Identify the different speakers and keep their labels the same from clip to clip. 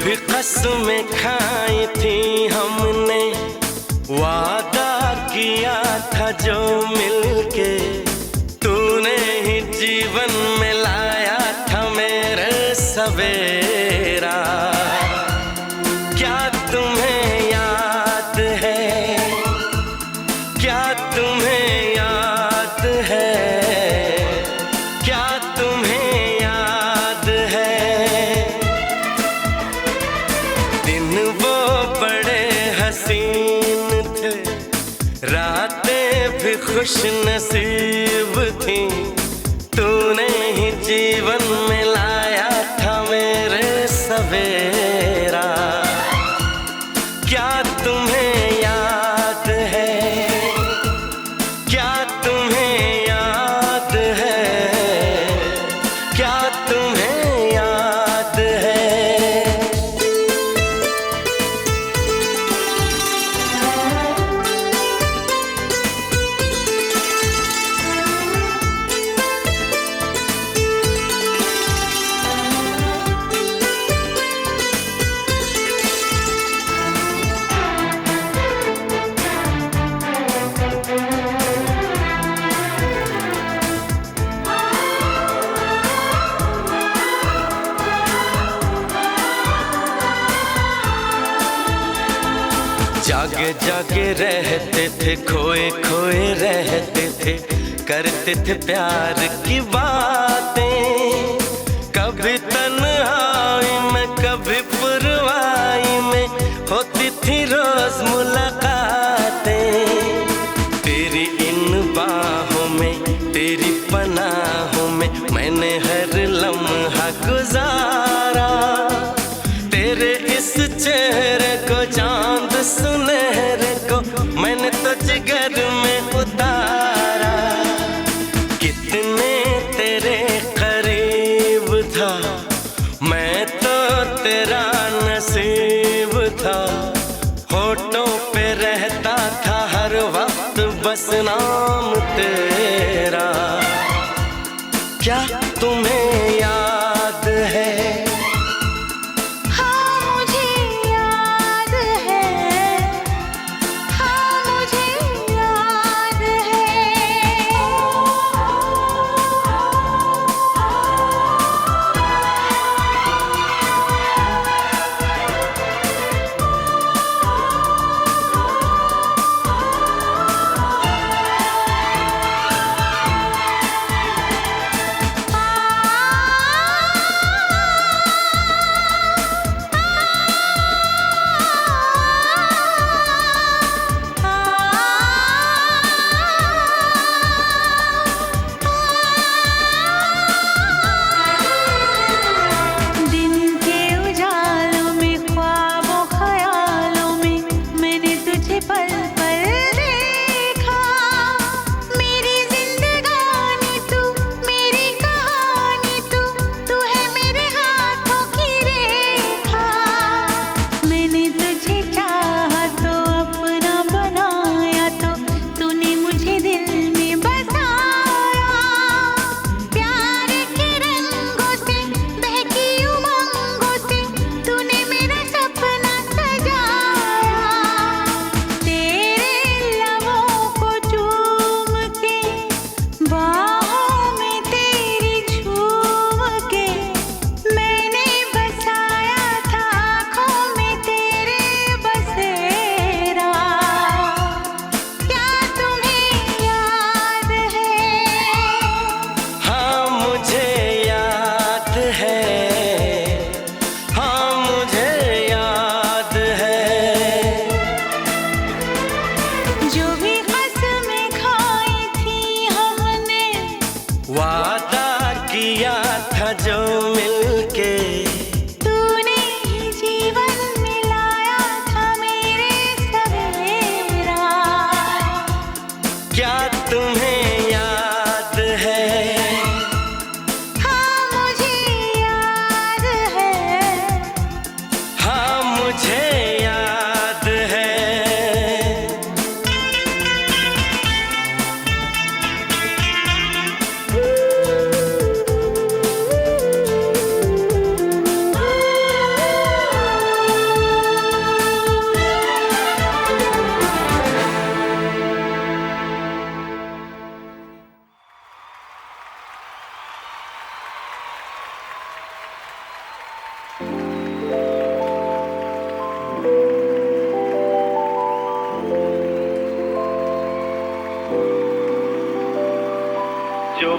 Speaker 1: भी कसमें खाई थी हमने, वादा किया था जो मिलके, तूने ही जीवन में लाया था मेरे सवेरा। क्या तुम्हें याद है, क्या तुम्हें याद है, क्या तुम्हें याद है? दिन वो बड़े हसीन थे, रातें भी खुश नसीब थी, तूने ही जीवन में लाया था मेरे सवेरा। क्या तुम्हें याद है, क्या तुम्हें याद है, क्या तुम्हें याद है? जागे जागे रहते थे, खोए खोए रहते थे, करते थे प्यार की बातें। कभी तन्हाई में कभी पुरवाई में होती थी रोज मुलाकातें। तेरी इन बाहों में, तेरी पनाहों में मैंने हर लम्हा गुजारा। तेरे इस चेहरे को, चांद सुनहरे को मैंने तो जिगर में उतारा। कितने तेरे करीब था, मैं तो तेरा नसीब था। होठों पे रहता था हर वक्त बस नाम तेरा। क्या तुम्हें याद है?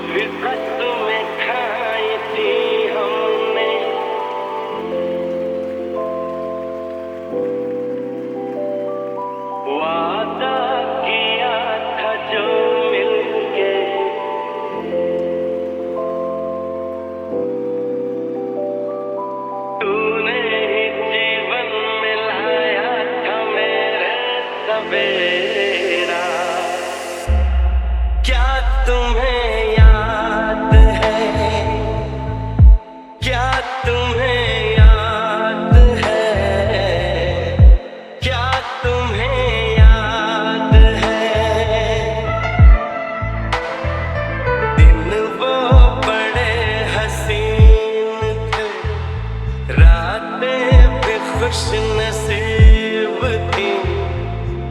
Speaker 1: भी कस्में खाई थी हमने, वादा किया था जो मिलके, तूने ही जीवन में लाया था मेरे सवेरा। क्या तुम्हें याद है, क्या तुम्हें याद है, क्या तुम्हें याद है, दिन वो बड़े हसीन थे, रातें भी खुश नसीब थी,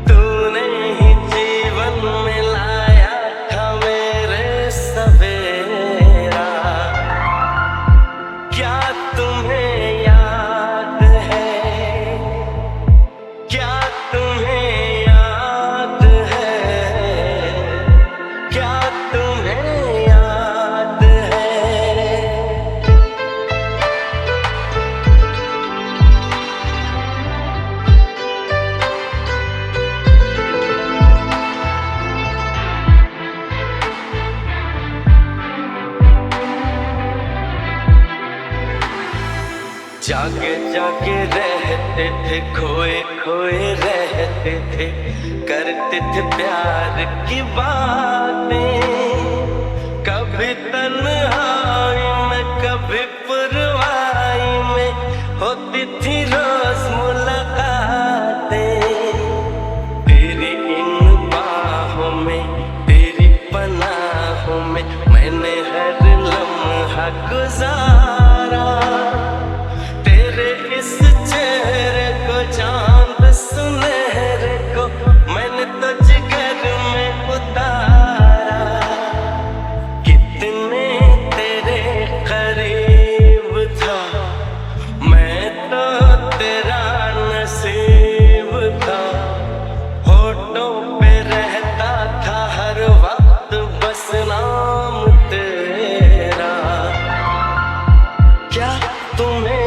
Speaker 1: तूने ही जीवन में लाया था मेरे सवेरा। क्या तुम्हें याद है, क्या तुम्हें याद है, क्या तुम्हें याद है। जागे जागे रहते थे, खोए खोए रहते थे, करते थे प्यार की बातें, कभी तन्हाई में कभी पुरवाई में होती थी रोज मुलाकातें। तेरी इन बाहों में, तेरी पनाहों में मैंने हर लम्हा गुजारा, इस चेहरे को, चांद सुनहरे को मैंने तो जिगर में उतारा। कितने तेरे करीब था मैं, तो तेरा नसीब था, होठों पे रहता था हर वक्त बस नाम तेरा। क्या तुम्हें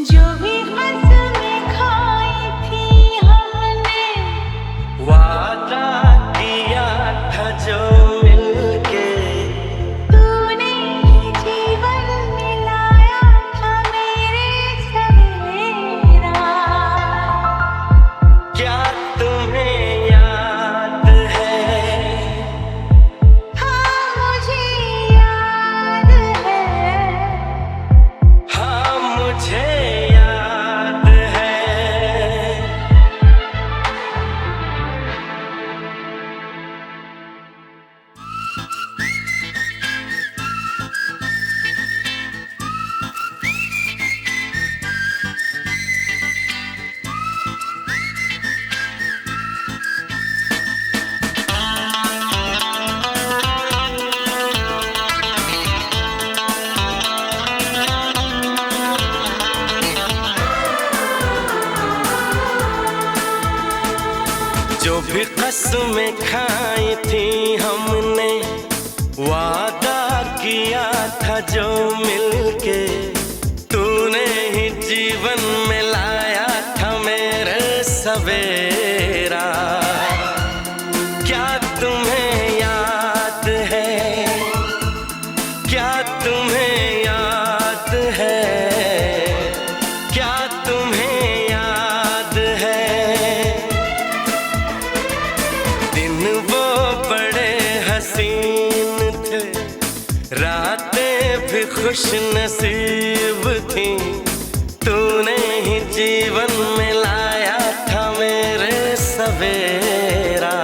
Speaker 2: जो भी कसमें खाई थी हमने,
Speaker 1: वादा किया था जो मिलके,
Speaker 2: तूने ही जीवन में लाया था मेरे सवेरा।
Speaker 1: क्या तुम्हें याद है,
Speaker 2: हाँ मुझे याद है,
Speaker 1: हाँ मुझे जो भी कसमें खाई थी हमने, वादा किया था जो मिलके, तूने ही जीवन में लाया था मेरे सवेरा। क्या तुम्हें याद है, क्या तुम्हें याद है, क्या तुम्हें याद है, दिन वो बड़े हसीन थे, रातें भी खुश नसीब थी, तूने ही जीवन में लाया था मेरे सवेरा।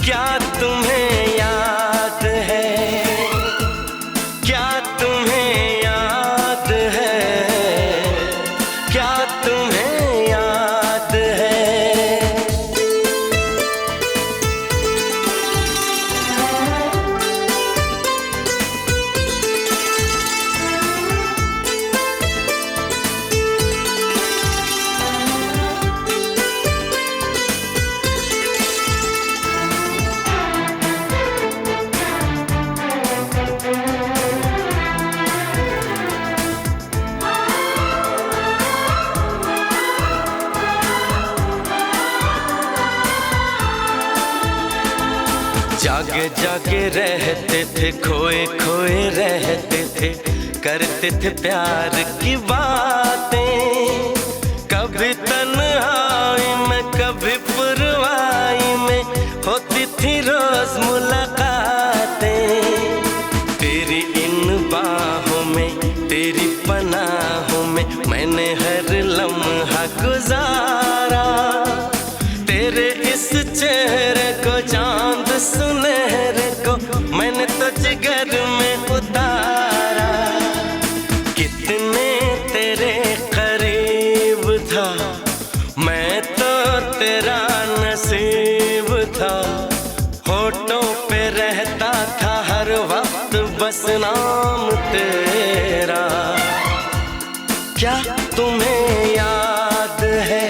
Speaker 1: क्या तुम्हें याद है, क्या तुम्हें याद है, क्या तुम्हें याद है। जागे जागे रहते थे, खोए खोए रहते थे, करते थे प्यार की बातें। कभी तन्हाई में कभी पुरवाई में होती थी रोज मुलाकातें। तेरी इन बाहों में, तेरी पनाहों में मैंने हर लम्हा गुजारा। तेरे इस चेहरे को, चांद सुनहरे को मैंने तो जिगर में उतारा। कितने तेरे करीब था, मैं तो तेरा नसीब था। होठों पे रहता था हर वक्त बस नाम तेरा। क्या तुम्हें याद है